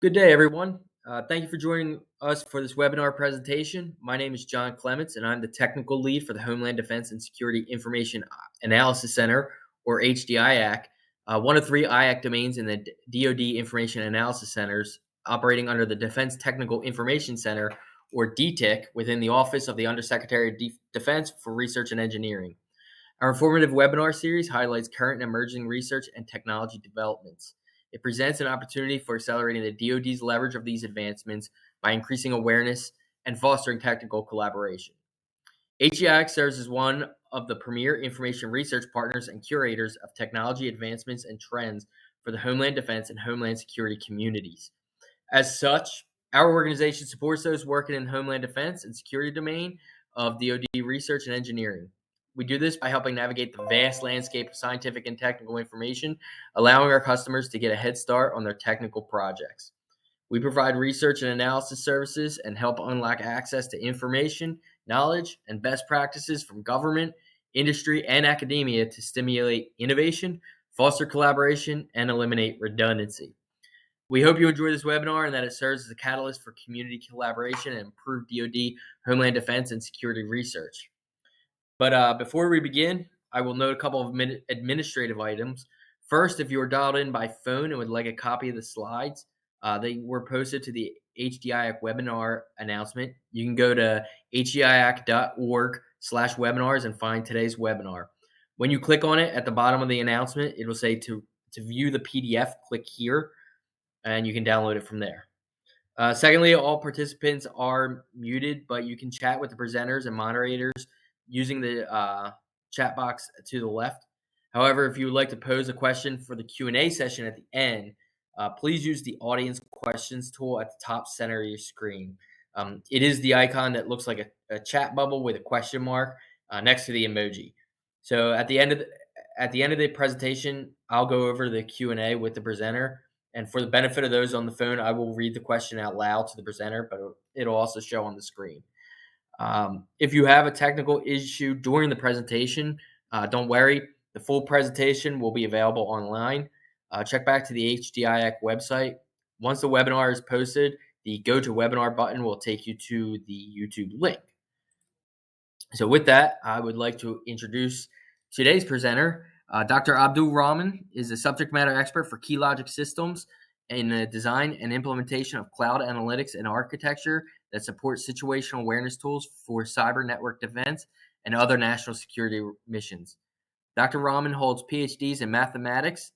Good day, everyone. Thank you for joining us for this webinar presentation. My name is John Clements, and I'm the technical lead for the Homeland Defense and Security Information Analysis Center, or HDIAC, one of three IAC domains in the DoD Information Analysis Centers operating under the Defense Technical Information Center, or DTIC, within the Office of the Undersecretary of Defense for Research and Engineering. Our informative webinar series highlights current and emerging research and technology developments. It presents an opportunity for accelerating the DoD's leverage of these advancements by increasing awareness and fostering technical collaboration. HDIAC serves as one of the premier information research partners and curators of technology advancements and trends for the Homeland Defense and Homeland Security communities. As such, our organization supports those working in Homeland Defense and security domain of DoD research and engineering. We do this by helping navigate the vast landscape of scientific and technical information, allowing our customers to get a head start on their technical projects. We provide research and analysis services and help unlock access to information, knowledge, and best practices from government, industry, and academia to stimulate innovation, foster collaboration, and eliminate redundancy. We hope you enjoy this webinar and that it serves as a catalyst for community collaboration and improved DoD, Homeland Defense, and security research. But before we begin, I will note a couple of administrative items. First, if you are dialed in by phone and would like a copy of the slides, they were posted to the HDIAC webinar announcement. You can go to hdiac.org/webinars and find today's webinar. When you click on it at the bottom of the announcement, it will say to view the PDF, click here, and you can download it from there. Secondly, all participants are muted, but you can chat with the presenters and moderators using the chat box to the left. However, if you would like to pose a question for the Q&A session at the end, please use the audience questions tool at the top center of your screen. It is the icon that looks like a chat bubble with a question mark next to the emoji. So at the end of the presentation, I'll go over the Q&A with the presenter. And for the benefit of those on the phone, I will read the question out loud to the presenter, but it'll also show on the screen. If you have a technical issue during the presentation, don't worry. The full presentation will be available online. Check back to the HDIAC website. Once the webinar is posted, the Go to Webinar button will take you to the YouTube link. So with that, I would like to introduce today's presenter. Dr. Abdul Rahman is a subject matter expert for key logic systems in the design and implementation of cloud analytics and architecture that supports situational awareness tools for cyber network defense and other national security missions. Dr. Rahman holds PhDs in mathematics,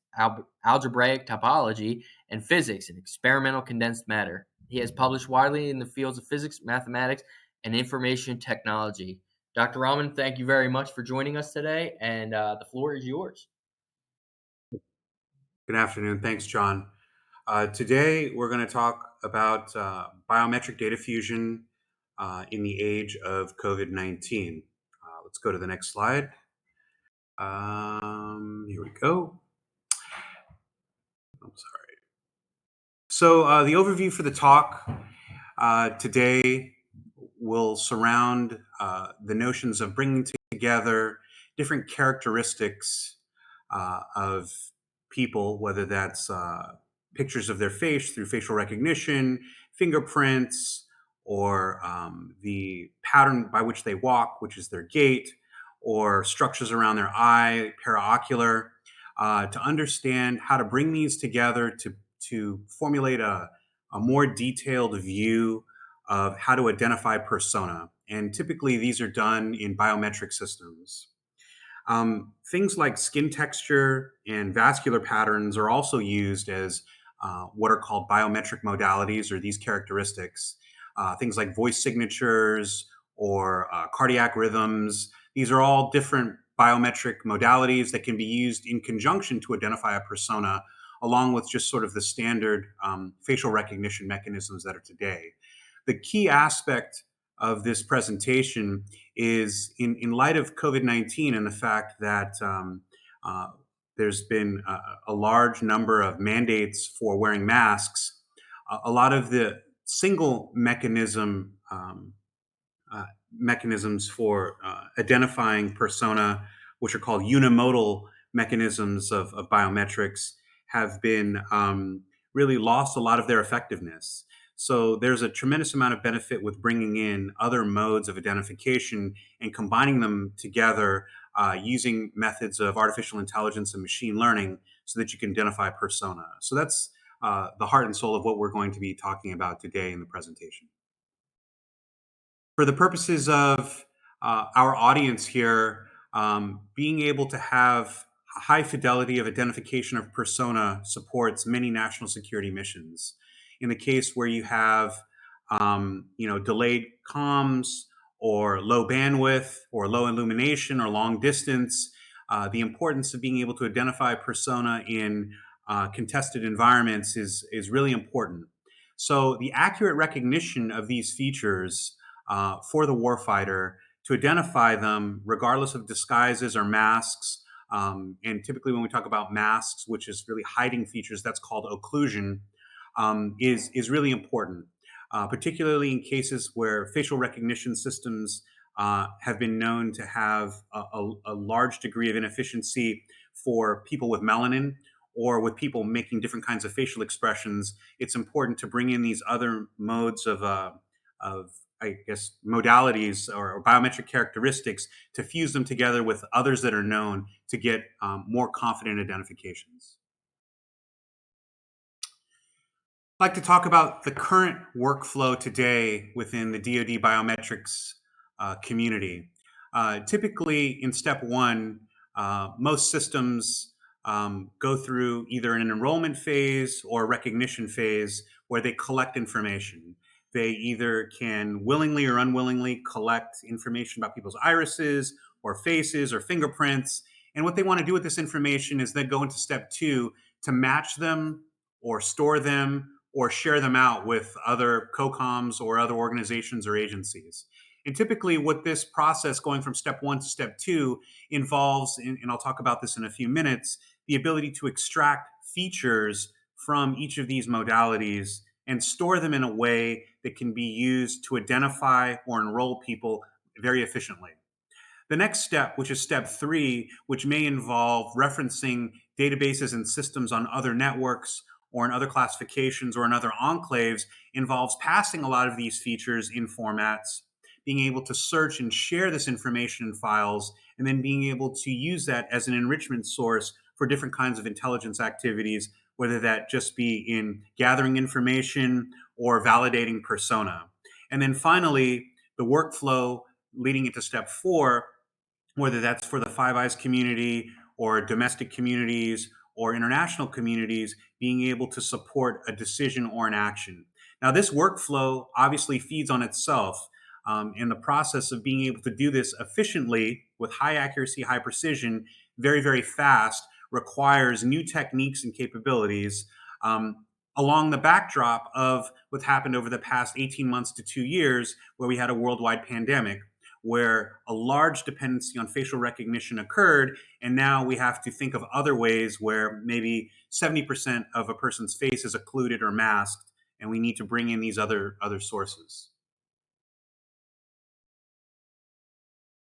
algebraic topology, and physics in experimental condensed matter. He has published widely in the fields of physics, mathematics, and information technology. Dr. Rahman, thank you very much for joining us today, and the floor is yours. Good afternoon. Thanks, John. Today, we're going to talk about biometric data fusion in the age of COVID-19. Let's go to the next slide. Here we go. I'm sorry. So the overview for the talk today will surround the notions of bringing together different characteristics of people, whether that's pictures of their face through facial recognition, fingerprints, or the pattern by which they walk, which is their gait, or structures around their eye, paraocular, to understand how to bring these together to formulate a more detailed view of how to identify persona. And typically these are done in biometric systems. Things like skin texture and vascular patterns are also used as what are called biometric modalities, or these characteristics. Things like voice signatures or cardiac rhythms. These are all different biometric modalities that can be used in conjunction to identify a persona, along with just sort of the standard facial recognition mechanisms that are today. The key aspect of this presentation is in light of COVID-19 and the fact that there's been a large number of mandates for wearing masks. A lot of the single mechanisms for identifying persona, which are called Uni-Modal mechanisms of biometrics, have been really lost a lot of their effectiveness. So there's a tremendous amount of benefit with bringing in other modes of identification and combining them together using methods of artificial intelligence and machine learning so that you can identify a persona. So that's the heart and soul of what we're going to be talking about today in the presentation. For the purposes of our audience here, being able to have high fidelity of identification of persona supports many national security missions. In the case where you have, delayed comms or low bandwidth or low illumination or long distance, the importance of being able to identify persona in contested environments is really important. So the accurate recognition of these features for the warfighter to identify them, regardless of disguises or masks. And typically, when we talk about masks, which is really hiding features, that's called occlusion, is really important, particularly in cases where facial recognition systems have been known to have a large degree of inefficiency for people with melanin or with people making different kinds of facial expressions. It's important to bring in these other modes of I guess, modalities or biometric characteristics to fuse them together with others that are known to get more confident identifications. I'd like to talk about the current workflow today within the DoD biometrics community. Typically, in step one, most systems go through either an enrollment phase or a recognition phase where they collect information. They either can willingly or unwillingly collect information about people's irises or faces or fingerprints. And what they want to do with this information is then go into step two to match them or store them or share them out with other COCOMs or other organizations or agencies. And typically, what this process going from step one to step two involves, and I'll talk about this in a few minutes, the ability to extract features from each of these modalities and store them in a way that can be used to identify or enroll people very efficiently. The next step, which is step three, which may involve referencing databases and systems on other networks or in other classifications or in other enclaves, involves passing a lot of these features in formats, being able to search and share this information in files, and then being able to use that as an enrichment source for different kinds of intelligence activities, whether that just be in gathering information or validating persona. And then finally, the workflow leading into step four, whether that's for the Five Eyes community or domestic communities or international communities, being able to support a decision or an action. Now, this workflow obviously feeds on itself. And the process of being able to do this efficiently with high accuracy, high precision, very, very fast requires new techniques and capabilities along the backdrop of what's happened over the past 18 months to 2 years, where we had a worldwide pandemic, where a large dependency on facial recognition occurred. And now we have to think of other ways where maybe 70% of a person's face is occluded or masked, and we need to bring in these other sources.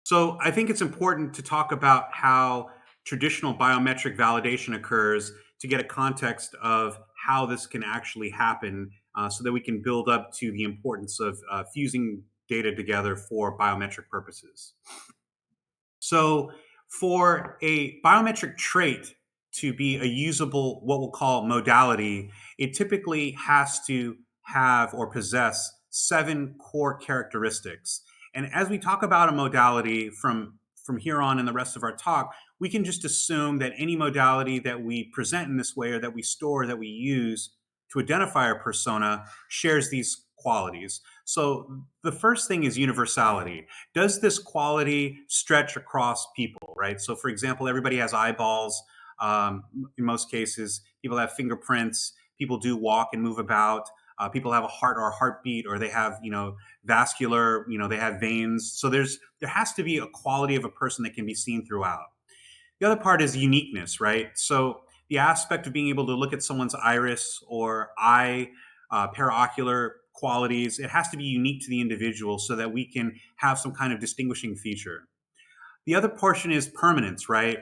So I think it's important to talk about how traditional biometric validation occurs to get a context of how this can actually happen so that we can build up to the importance of fusing data together for biometric purposes. So for a biometric trait to be a usable, what we'll call modality, it typically has to have or possess 7 core characteristics. And as we talk about a modality from here on in the rest of our talk, we can just assume that any modality that we present in this way or that we store, that we use to identify our persona shares these qualities. So the first thing is universality. Does this quality stretch across people, right? So for example, everybody has eyeballs. In most cases, people have fingerprints. People do walk and move about. People have a heart or a heartbeat, or they have, vascular, they have veins. So there has to be a quality of a person that can be seen throughout. The other part is uniqueness, right? So the aspect of being able to look at someone's iris or eye, paraocular qualities, it has to be unique to the individual so that we can have some kind of distinguishing feature. The other portion is permanence, right?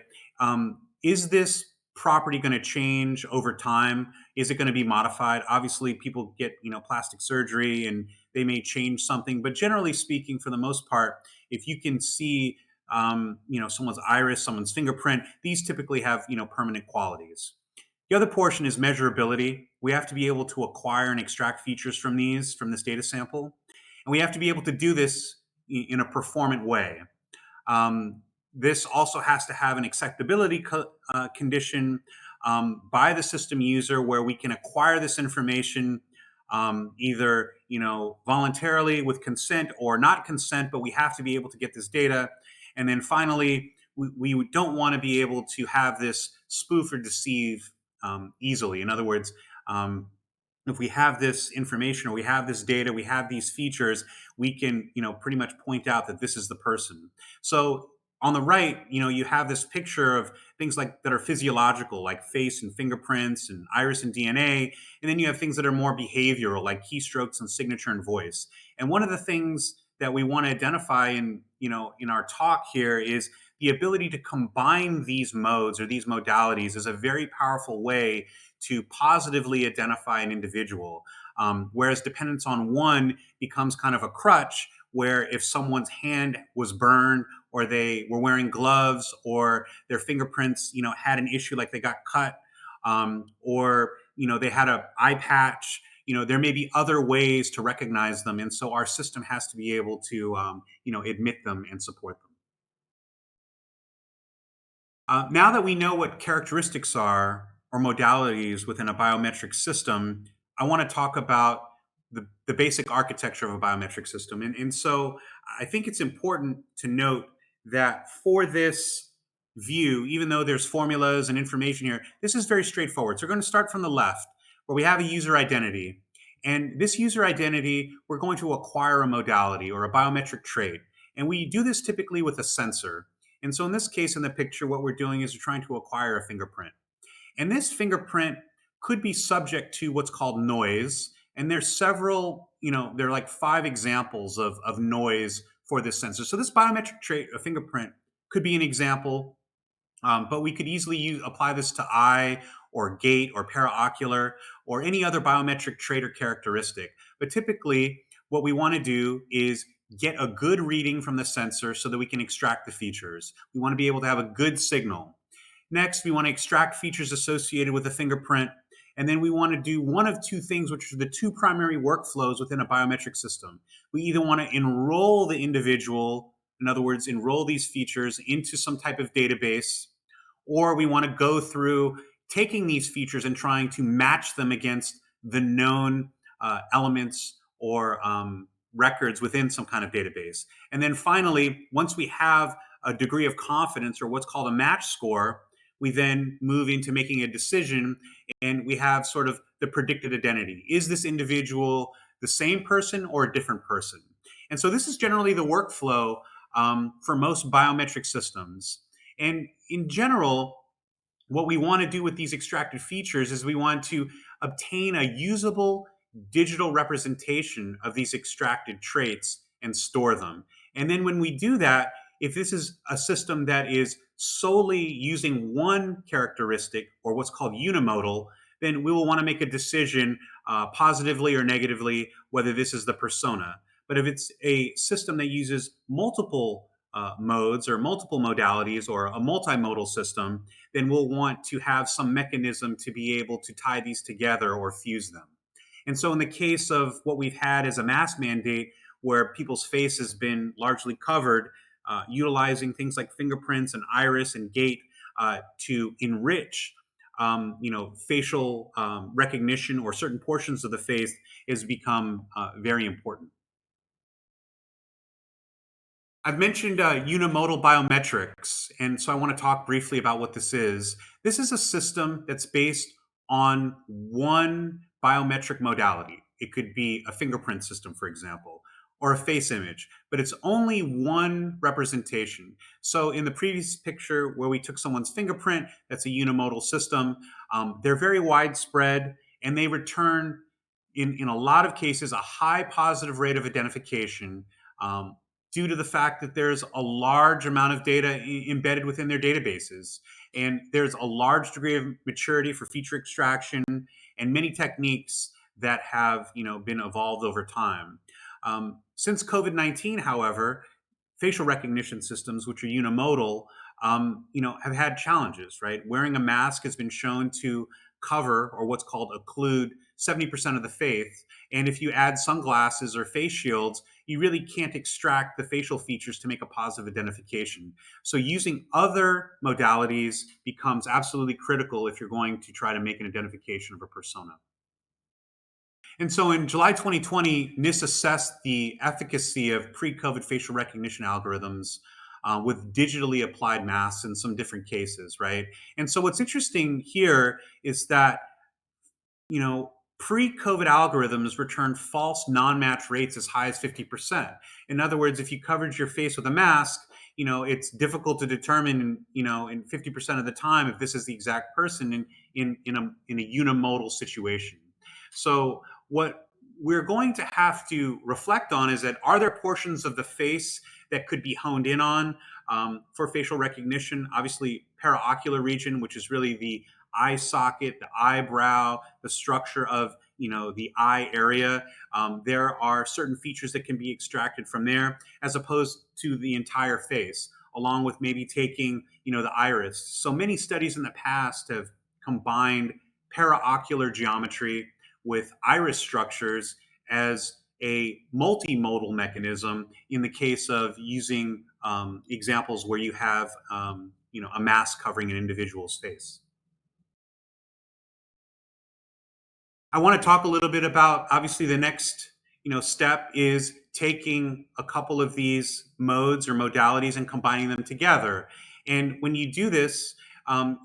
Is this property going to change over time? Is it going to be modified? Obviously, people get plastic surgery and they may change something, but generally speaking, for the most part, if you can see someone's iris, someone's fingerprint, these typically have permanent qualities. The other portion is measurability. We have to be able to acquire and extract features from this data sample, and we have to be able to do this in a performant way. This also has to have an acceptability condition by the system user, where we can acquire this information either voluntarily with consent or not consent, but we have to be able to get this data. And then finally, we don't want to be able to have this spoof or deceive easily. In other words, if we have this information or we have this data, we have these features, we can pretty much point out that this is the person. So on the right, you have this picture of things like that are physiological, like face and fingerprints and iris and DNA. And then you have things that are more behavioral, like keystrokes and signature and voice. And one of the things that we want to identify in our talk here is the ability to combine these modes or these modalities is a very powerful way to positively identify an individual. Whereas dependence on one becomes kind of a crutch, where if someone's hand was burned, or they were wearing gloves, or their fingerprints, had an issue like they got cut, or they had an eye patch, there may be other ways to recognize them, and so our system has to be able to admit them and support them. Now that we know what characteristics are or modalities within a biometric system, I want to talk about the basic architecture of a biometric system. And so I think it's important to note that for this view, even though there's formulas and information here, this is very straightforward. So we're going to start from the left, where we have a user identity. And this user identity, we're going to acquire a modality or a biometric trait. And we do this typically with a sensor. And so in this case, in the picture, what we're doing is we're trying to acquire a fingerprint. And this fingerprint could be subject to what's called noise. And there's several, there are like 5 examples of noise for this sensor. So this biometric trait, a fingerprint, could be an example, but we could easily apply this to eye or gait or paraocular or any other biometric trait or characteristic. But typically, what we want to do is get a good reading from the sensor so that we can extract the features. We want to be able to have a good signal. Next, we want to extract features associated with the fingerprint. And then we want to do one of 2 things, which are the 2 primary workflows within a biometric system. We either want to enroll the individual, in other words, enroll these features into some type of database, or we want to go through taking these features and trying to match them against the known elements or records within some kind of database. And then finally, once we have a degree of confidence or what's called a match score, we then move into making a decision, and we have sort of the predicted identity. Is this individual the same person or a different person? And so this is generally the workflow for most biometric systems. And in general, what we want to do with these extracted features is we want to obtain a usable digital representation of these extracted traits and store them. And then when we do that, if this is a system that is solely using one characteristic, or what's called unimodal, then we will want to make a decision positively or negatively whether this is the persona. But if it's a system that uses multiple modes or multiple modalities, or a multimodal system, then we'll want to have some mechanism to be able to tie these together or fuse them. And so in the case of what we've had as a mask mandate, where people's face has been largely covered, utilizing things like fingerprints and iris and gait to enrich facial recognition or certain portions of the face has become very important. I've mentioned Uni-Modal Biometrics, and so I want to talk briefly about what this is. This is a system that's based on one biometric modality. It could be a fingerprint system, for example, or a face image, but it's only one representation. So in the previous picture where we took someone's fingerprint, that's a unimodal system. They're very widespread, and they return, in a lot of cases, a high positive rate of identification due to the fact that there's a large amount of data embedded within their databases. And there's a large degree of maturity for feature extraction and many techniques that have been evolved over time. Since COVID-19, however, facial recognition systems, which are unimodal, have had challenges, right? Wearing a mask has been shown to cover, or what's called occlude, 70% of the face. And if you add sunglasses or face shields, you really can't extract the facial features to make a positive identification. So using other modalities becomes absolutely critical if you're going to try to make an identification of a persona. And so in July 2020, NIST assessed the efficacy of pre-COVID facial recognition algorithms with digitally applied masks in some different cases, right? And so what's interesting here is that, pre-COVID algorithms returned false non-match rates as high as 50%. In other words, if you covered your face with a mask, it's difficult to determine, in 50% of the time if this is the exact person in a unimodal situation. So what we're going to have to reflect on is that, are there portions of the face that could be honed in on for facial recognition? Obviously, paraocular region, which is really the eye socket, the eyebrow, the structure of the eye area. There are certain features that can be extracted from there, as opposed to the entire face, along with maybe taking the iris. So many studies in the past have combined paraocular geometry with iris structures as a multimodal mechanism in the case of using examples where you have a mask covering an individual's face. I want to talk a little bit about, obviously, the next step is taking a couple of these modes or modalities and combining them together. And when you do this,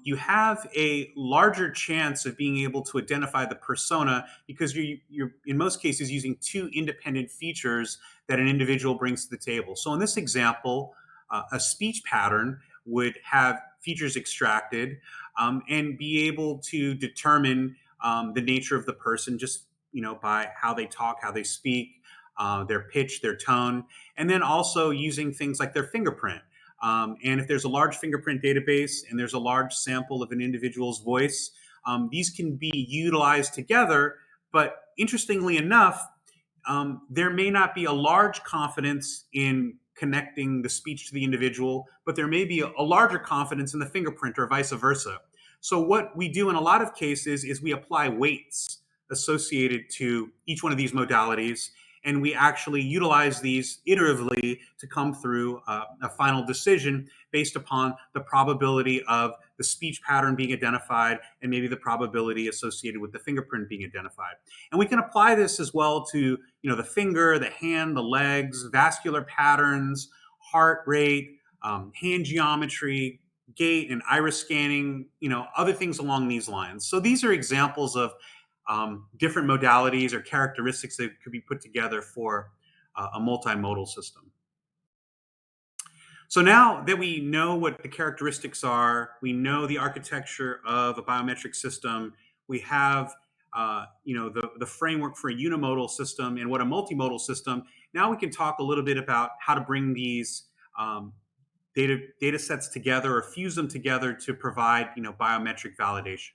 you have a larger chance of being able to identify the persona, because you're in most cases using two independent features that an individual brings to the table. So in this example, a speech pattern would have features extracted and be able to determine the nature of the person just by how they talk, how they speak, their pitch, their tone, and then also using things like their fingerprint. And if there's a large fingerprint database and there's a large sample of an individual's voice, these can be utilized together. But interestingly enough, there may not be a large confidence in connecting the speech to the individual, but there may be a larger confidence in the fingerprint, or vice versa. So what we do in a lot of cases is we apply weights associated to each one of these modalities, and we actually utilize these iteratively to come through a final decision based upon the probability of the speech pattern being identified and maybe the probability associated with the fingerprint being identified. And we can apply this as well to the finger, the hand, the legs, vascular patterns, heart rate, hand geometry, gait, and iris scanning, other things along these lines. So these are examples of different modalities or characteristics that could be put together for a multimodal system. So now that we know what the characteristics are, we know the architecture of a biometric system, we have the framework for a unimodal system and what a multimodal system. Now we can talk a little bit about how to bring these data sets together or fuse them together to provide biometric validation.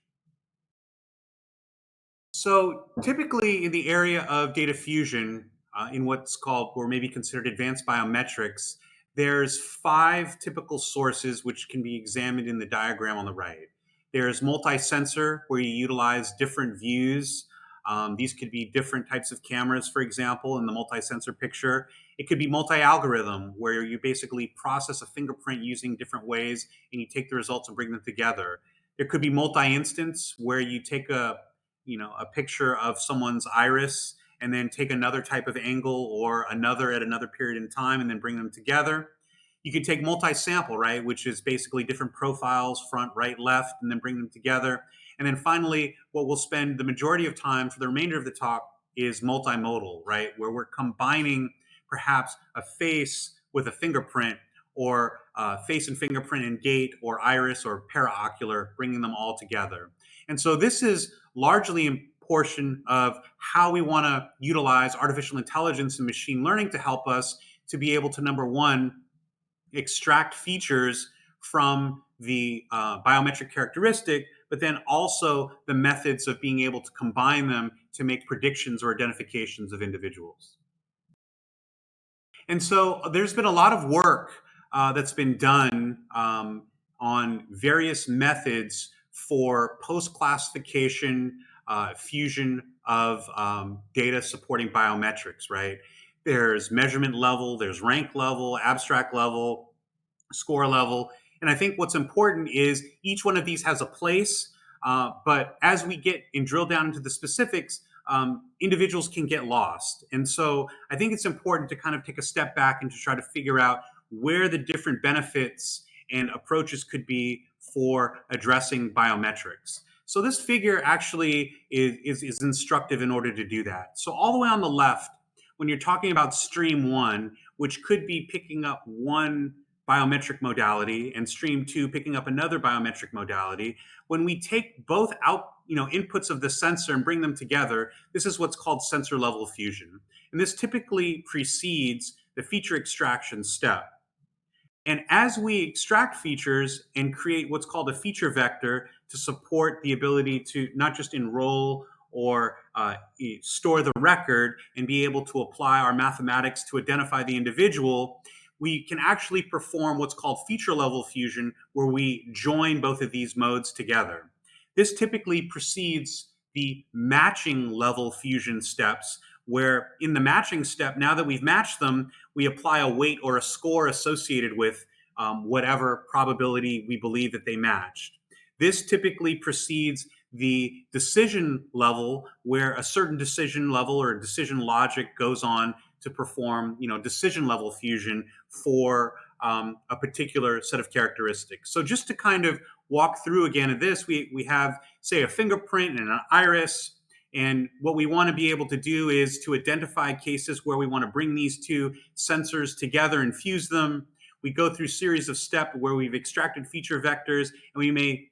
So typically in the area of data fusion, in what's called or maybe considered advanced biometrics, there's 5 typical sources which can be examined in the diagram on the right. There's multi-sensor, where you utilize different views. These could be different types of cameras, for example, in the multi-sensor picture. It could be multi-algorithm, where you basically process a fingerprint using different ways and you take the results and bring them together. There could be multi-instance, where you take a picture of someone's iris and then take another type of angle or another at another period in time and then bring them together. You could take multi-sample, right, which is basically different profiles, front, right, left, and then bring them together. And then finally, what we'll spend the majority of time for the remainder of the talk is multimodal, right, where we're combining perhaps a face with a fingerprint, or face and fingerprint and gait, or iris or paraocular, bringing them all together. And so this is largely a portion of how we want to utilize artificial intelligence and machine learning to help us to be able to, number one, extract features from the biometric characteristic, but then also the methods of being able to combine them to make predictions or identifications of individuals. And so there's been a lot of work that's been done on various methods for post classification fusion of data supporting biometrics, right? There's measurement level, there's rank level, abstract level, score level. And I think what's important is each one of these has a place. But as we get and drill down into the specifics, individuals can get lost. And so I think it's important to kind of take a step back and to try to figure out where the different benefits and approaches could be for addressing biometrics. So this figure actually is instructive in order to do that. So all the way on the left, when you're talking about stream one, which could be picking up one biometric modality and stream two picking up another biometric modality, when we take both out inputs of the sensor and bring them together, this is what's called sensor level fusion. And this typically precedes the feature extraction step. And as we extract features and create what's called a feature vector to support the ability to not just enroll or store the record and be able to apply our mathematics to identify the individual, we can actually perform what's called feature level fusion, where we join both of these modes together. This typically precedes the matching level fusion steps, where in the matching step, now that we've matched them, we apply a weight or a score associated with whatever probability we believe that they matched. This typically precedes the decision level, where a certain decision level or decision logic goes on to perform, decision level fusion for a particular set of characteristics. So just to kind of walk through again of this, we have, say, a fingerprint and an iris. And what we want to be able to do is to identify cases where we want to bring these two sensors together and fuse them. We go through a series of steps where we've extracted feature vectors, and we may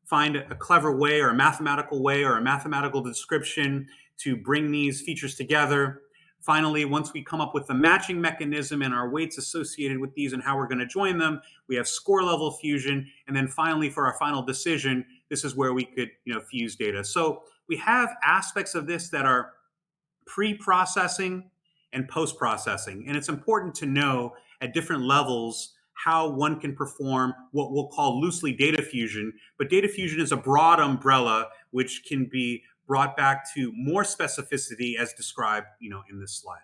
find a clever way or a mathematical description to bring these features together. Finally, once we come up with the matching mechanism and our weights associated with these and how we're going to join them, we have score level fusion. And then finally, for our final decision, this is where we could fuse data. So we have aspects of this that are pre-processing and post-processing. And it's important to know at different levels how one can perform what we'll call loosely data fusion. But data fusion is a broad umbrella which can be brought back to more specificity as described in this slide.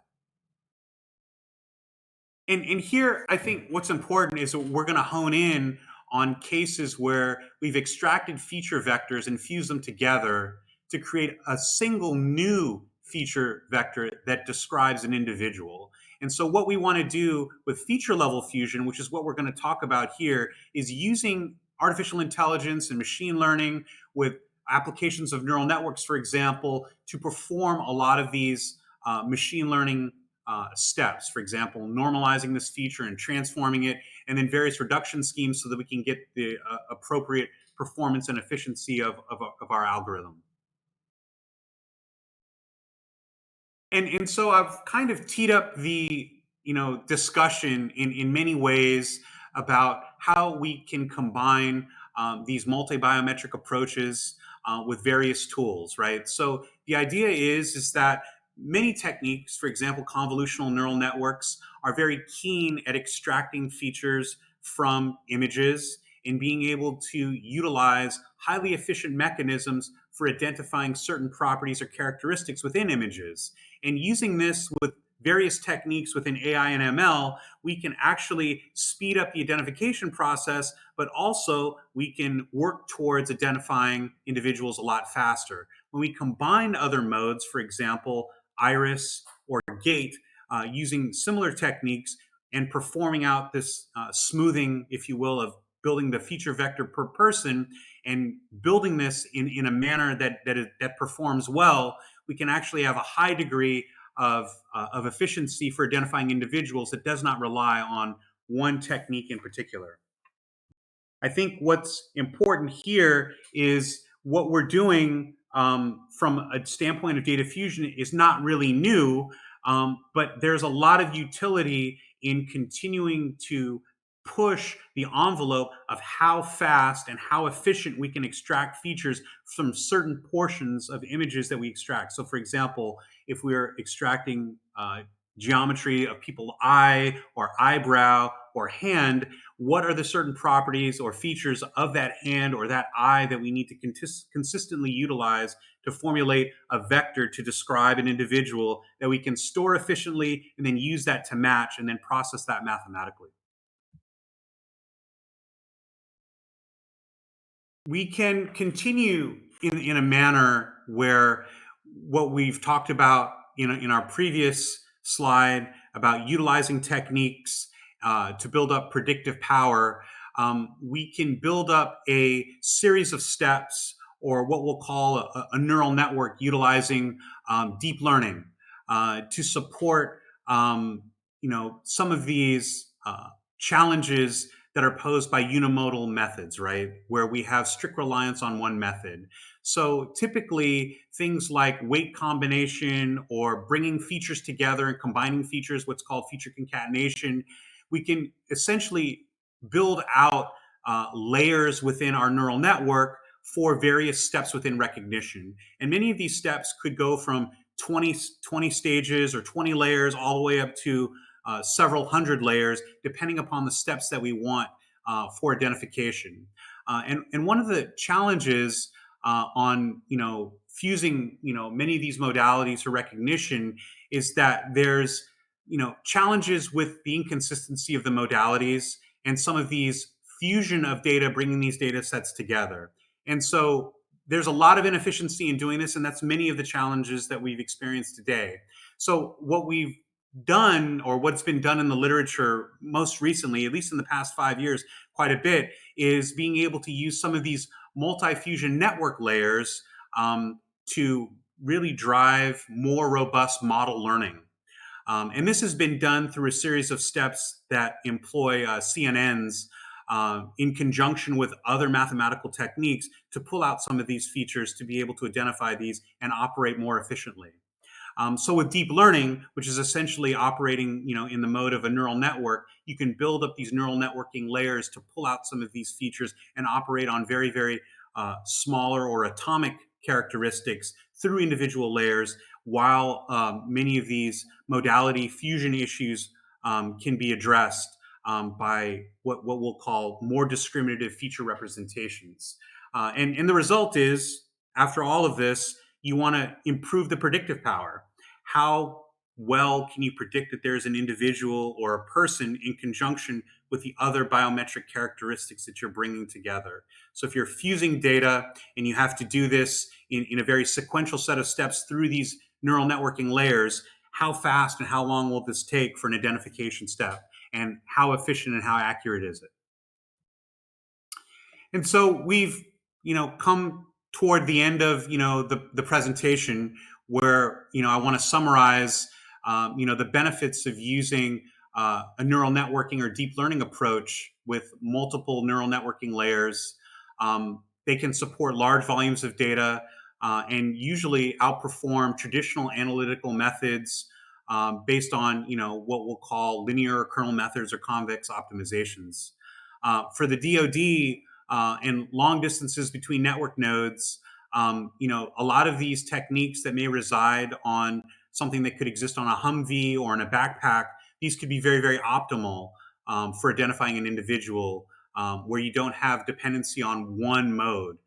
And here, I think what's important is that we're going to hone in on cases where we've extracted feature vectors and fused them together to create a single new feature vector that describes an individual. And so what we want to do with feature level fusion, which is what we're going to talk about here, is using artificial intelligence and machine learning with applications of neural networks, for example, to perform a lot of these machine learning steps. For example, normalizing this feature and transforming it, and then various reduction schemes so that we can get the appropriate performance and efficiency of our algorithm. And so I've kind of teed up the discussion in many ways about how we can combine these multi-biometric approaches with various tools, right? So the idea is that many techniques, for example, convolutional neural networks, are very keen at extracting features from images and being able to utilize highly efficient mechanisms for identifying certain properties or characteristics within images. And using this with various techniques within AI and ML, we can actually speed up the identification process, but also we can work towards identifying individuals a lot faster. When we combine other modes, for example, iris or gait, using similar techniques and performing out this smoothing, if you will, of building the feature vector per person and building this in a manner that performs well, we can actually have a high degree of efficiency for identifying individuals that does not rely on one technique in particular. I think what's important here is what we're doing from a standpoint of data fusion is not really new, but there's a lot of utility in continuing to push the envelope of how fast and how efficient we can extract features from certain portions of images that we extract. So, for example, if we're extracting geometry of people's eye or eyebrow or hand, what are the certain properties or features of that hand or that eye that we need to consistently utilize to formulate a vector to describe an individual that we can store efficiently and then use that to match and then process that mathematically. We can continue in a manner where what we've talked about in our previous slide about utilizing techniques to build up predictive power, we can build up a series of steps or what we'll call a neural network utilizing deep learning to support some of these challenges that are posed by unimodal methods, right? Where we have strict reliance on one method. So typically, things like weight combination or bringing features together and combining features, what's called feature concatenation, we can essentially build out layers within our neural network for various steps within recognition. And many of these steps could go from 20 stages or 20 layers all the way up to several hundred layers, depending upon the steps that we want for identification. And one of the challenges on fusing many of these modalities for recognition is that there's challenges with the inconsistency of the modalities and some of these fusion of data, bringing these data sets together. And so there's a lot of inefficiency in doing this, and that's many of the challenges that we've experienced today. So what we've done, or what's been done in the literature most recently, at least in the past 5 years, quite a bit, is being able to use some of these multi-fusion network layers to really drive more robust model learning. And this has been done through a series of steps that employ CNNs in conjunction with other mathematical techniques to pull out some of these features to be able to identify these and operate more efficiently. So with deep learning, which is essentially operating, in the mode of a neural network, you can build up these neural networking layers to pull out some of these features and operate on very, very smaller or atomic characteristics through individual layers, while many of these modality fusion issues can be addressed by what we'll call more discriminative feature representations. And the result is, after all of this, you want to improve the predictive power. How well can you predict that there's an individual or a person in conjunction with the other biometric characteristics that you're bringing together? So if you're fusing data and you have to do this in a very sequential set of steps through these neural networking layers, how fast and how long will this take for an identification step? And how efficient and how accurate is it? And so we've, come toward the end of, the presentation where, I want to summarize, the benefits of using a neural networking or deep learning approach with multiple neural networking layers. They can support large volumes of data and usually outperform traditional analytical methods based on, what we'll call linear kernel methods or convex optimizations. For the DoD, and long distances between network nodes, a lot of these techniques that may reside on something that could exist on a Humvee or in a backpack, these could be very, very optimal for identifying an individual where you don't have dependency on one mode.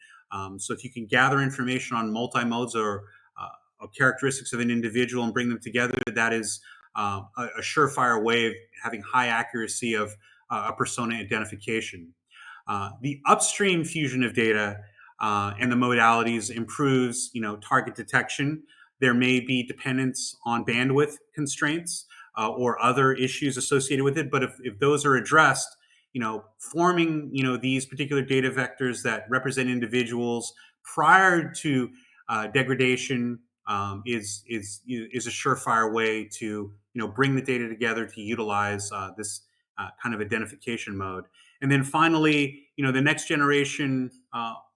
So if you can gather information on multi-modes or characteristics of an individual and bring them together, that is a surefire way of having high accuracy of a persona identification. The upstream fusion of data and the modalities improves, target detection. There may be dependence on bandwidth constraints or other issues associated with it, but if those are addressed, forming, these particular data vectors that represent individuals prior to degradation is a surefire way to, bring the data together to utilize this kind of identification mode. And then finally, the next generation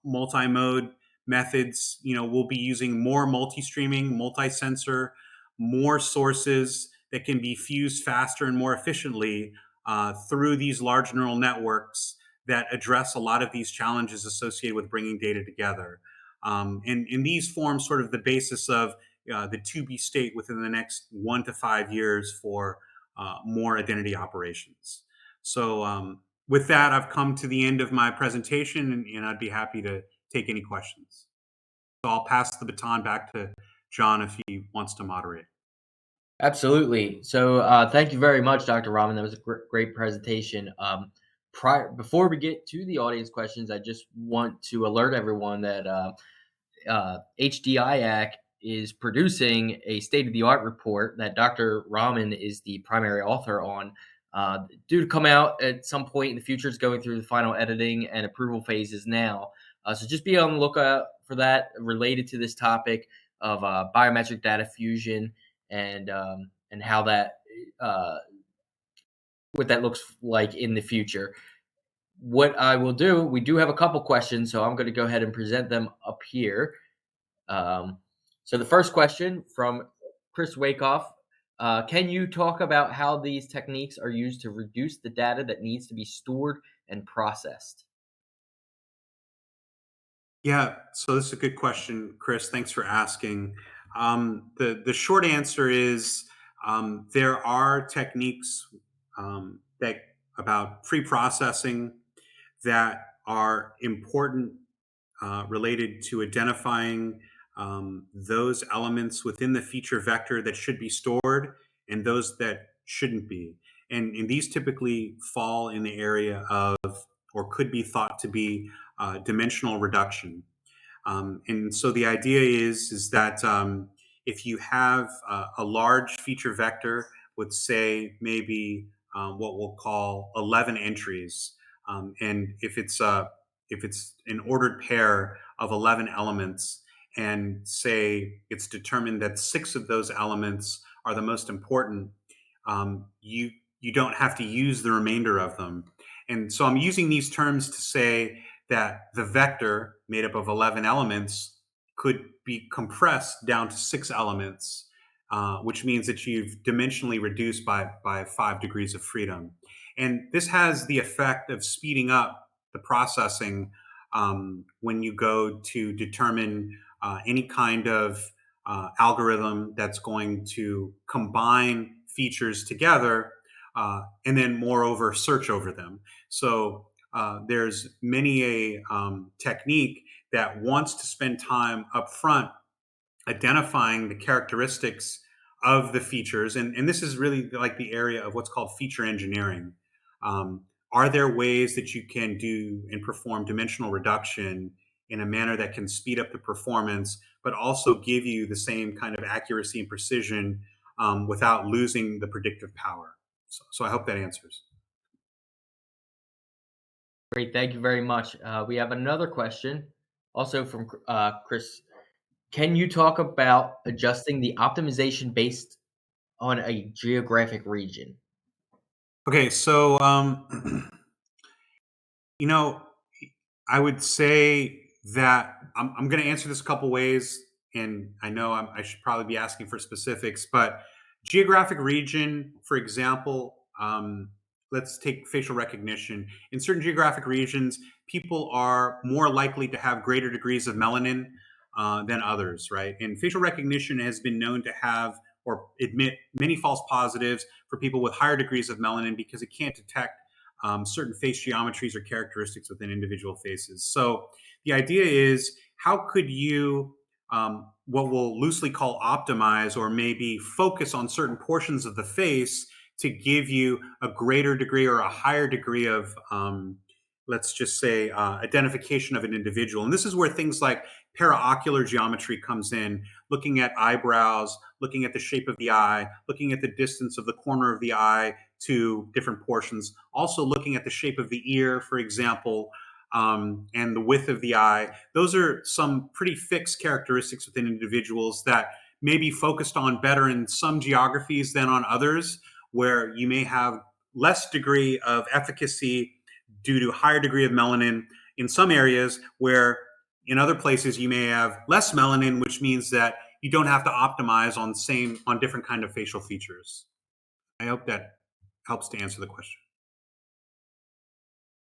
multi-mode methods, will be using more multi-streaming, multi-sensor, more sources that can be fused faster and more efficiently through these large neural networks that address a lot of these challenges associated with bringing data together. And these form sort of the basis of the to be state within the next 1 to 5 years for more identity operations. So, with that, I've come to the end of my presentation, and I'd be happy to take any questions. So I'll pass the baton back to John if he wants to moderate. Absolutely. So, thank you very much, Dr. Rahman. That was a great presentation. Before we get to the audience questions, I just want to alert everyone that HDIAC is producing a state-of-the-art report that Dr. Rahman is the primary author on. Due to come out at some point in the future. It's going through the final editing and approval phases now. So just be on the lookout for that related to this topic of biometric data fusion and how that what that looks like in the future. What I will do, we do have a couple questions, so I'm going to go ahead and present them up here. So the first question from Chris Wakeoff, can you talk about how these techniques are used to reduce the data that needs to be stored and processed? Yeah, so this is a good question, Chris. Thanks for asking. The short answer is there are techniques that about pre-processing that are important related to identifying those elements within the feature vector that should be stored and those that shouldn't be. And these typically fall in the area of, or could be thought to be, dimensional reduction. And so the idea is that if you have a large feature vector with, say, maybe what we'll call 11 entries, and if it's an ordered pair of 11 elements, and say it's determined that 6 of those elements are the most important, you don't have to use the remainder of them. And so I'm using these terms to say that the vector made up of 11 elements could be compressed down to 6 elements, which means that you've dimensionally reduced by 5 degrees of freedom. And this has the effect of speeding up the processing when you go to determine any kind of algorithm that's going to combine features together and then moreover search over them. So there's many a technique that wants to spend time up front identifying the characteristics of the features. And this is really like the area of what's called feature engineering. Are there ways that you can do and perform dimensional reduction in a manner that can speed up the performance, but also give you the same kind of accuracy and precision without losing the predictive power? So I hope that answers. Great, thank you very much. We have another question, also from Chris. Can you talk about adjusting the optimization based on a geographic region? Okay, so you know, I would say that I'm going to answer this a couple ways, and I know I should probably be asking for specifics, but geographic region, for example, let's take facial recognition. In certain geographic regions, people are more likely to have greater degrees of melanin than others, right? And facial recognition has been known to have or admit many false positives for people with higher degrees of melanin because it can't detect certain face geometries or characteristics within individual faces. So the idea is, how could you, what we'll loosely call optimize, or maybe focus on certain portions of the face to give you a greater degree or a higher degree of, let's just say, identification of an individual. And this is where things like paraocular geometry comes in, looking at eyebrows, looking at the shape of the eye, looking at the distance of the corner of the eye to different portions, also looking at the shape of the ear, for example, and the width of the eye. Those are some pretty fixed characteristics within individuals that may be focused on better in some geographies than on others, where you may have less degree of efficacy due to higher degree of melanin in some areas, where in other places you may have less melanin, which means that you don't have to optimize on different kind of facial features. I hope that helps to answer the question.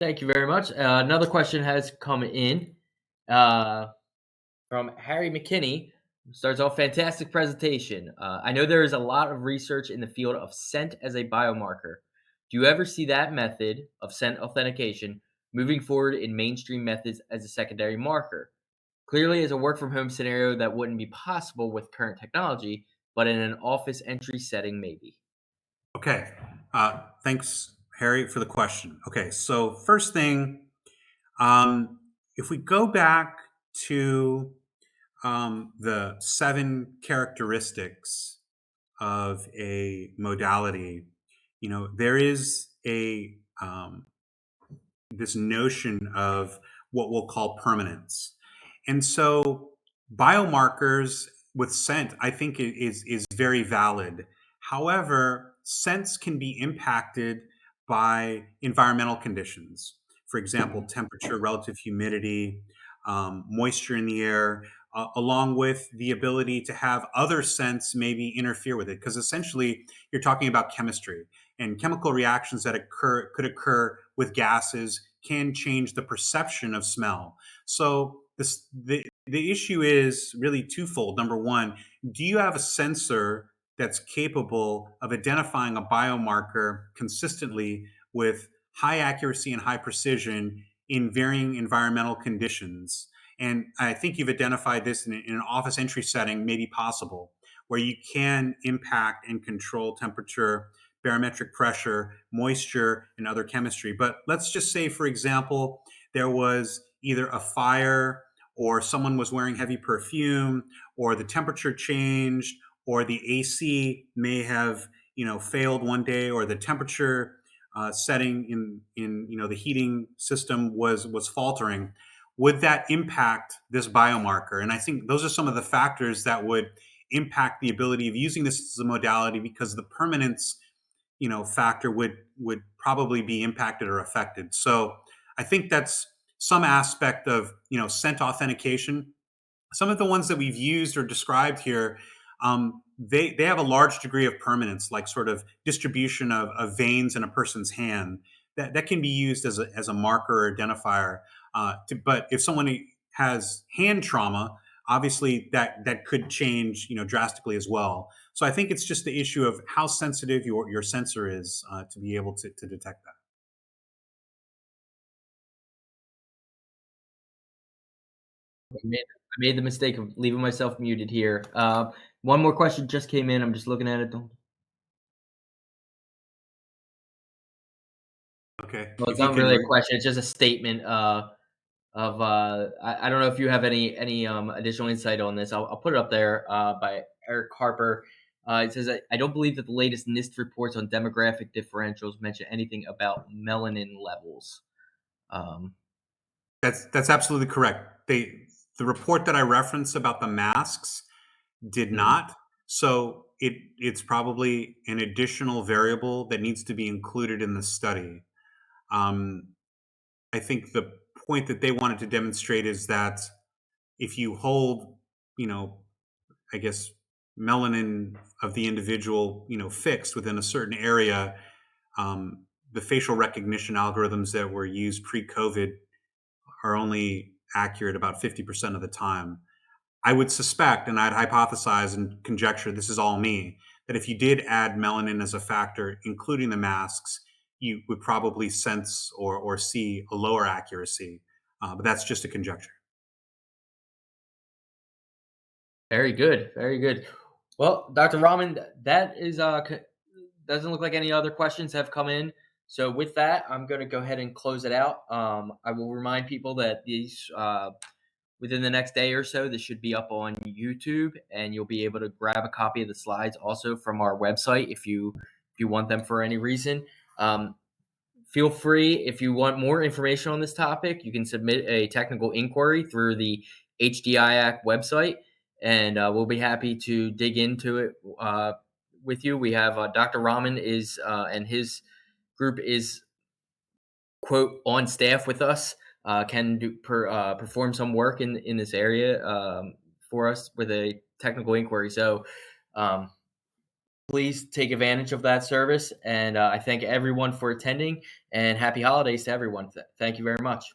Thank you very much. Another question has come in uh, from Harry McKinney. Starts off fantastic presentation. I know there is a lot of research in the field of scent as a biomarker. Do you ever see that method of scent authentication moving forward in mainstream methods as a secondary marker? Clearly, as a work from home scenario, that wouldn't be possible with current technology, but in an office entry setting, maybe. Okay. Thanks, Harry, for the question. Okay, so first thing, if we go back to the 7 characteristics of a modality, there is a this notion of what we'll call permanence. And so biomarkers with scent, I think is very valid. However, scents can be impacted by environmental conditions. For example, temperature, relative humidity, moisture in the air, along with the ability to have other scents maybe interfere with it. Because essentially, you're talking about chemistry and chemical reactions that could occur with gases can change the perception of smell. So the issue is really twofold. Number one, do you have a sensor that's capable of identifying a biomarker consistently with high accuracy and high precision in varying environmental conditions? And I think you've identified this in an office entry setting, maybe possible, where you can impact and control temperature, barometric pressure, moisture, and other chemistry. But let's just say, for example, there was either a fire or someone was wearing heavy perfume or the temperature changed or the AC may have failed one day or the temperature setting in the heating system was faltering. Would that impact this biomarker? And I think those are some of the factors that would impact the ability of using this as a modality, because the permanence factor would probably be impacted or affected. So I think that's some aspect of scent authentication. Some of the ones that we've used or described here, they have a large degree of permanence, like sort of distribution of veins in a person's hand. That can be used as a marker or identifier. But if someone has hand trauma, obviously that could change drastically as well. So I think it's just the issue of how sensitive your sensor is to be able to detect that. I made the mistake of leaving myself muted here. One more question just came in. I'm just looking at it. Okay, Well, it's if you not can really a read. question. It's just a statement of I don't know if you have any additional insight on this. I'll put it up there by Eric Harper. It says, I don't believe that the latest NIST reports on demographic differentials mention anything about melanin levels. Um, That's absolutely correct. The report that I referenced about the masks did mhm. not. So it's probably an additional variable that needs to be included in the study. Um, I think the point that they wanted to demonstrate is that if you hold, you know, I guess melanin of the individual, fixed within a certain area, the facial recognition algorithms that were used pre-COVID are only accurate about 50% of the time. I would suspect, and I'd hypothesize and conjecture, this is all me, that if you did add melanin as a factor, including the masks, you would probably sense or see a lower accuracy. But that's just a conjecture. Very good, very good. Well, Dr. Rahman, that is doesn't look like any other questions have come in. So with that, I'm going to go ahead and close it out. I will remind people that these within the next day or so, this should be up on YouTube, and you'll be able to grab a copy of the slides also from our website if you want them for any reason. Feel free, if you want more information on this topic, you can submit a technical inquiry through the HDIAC website, and we'll be happy to dig into it with you. We have Dr. Rahman is and his group is quote on staff with us, can perform some work in this area for us with a technical inquiry. So um, please take advantage of that service. And I thank everyone for attending, and happy holidays to everyone. Thank you very much.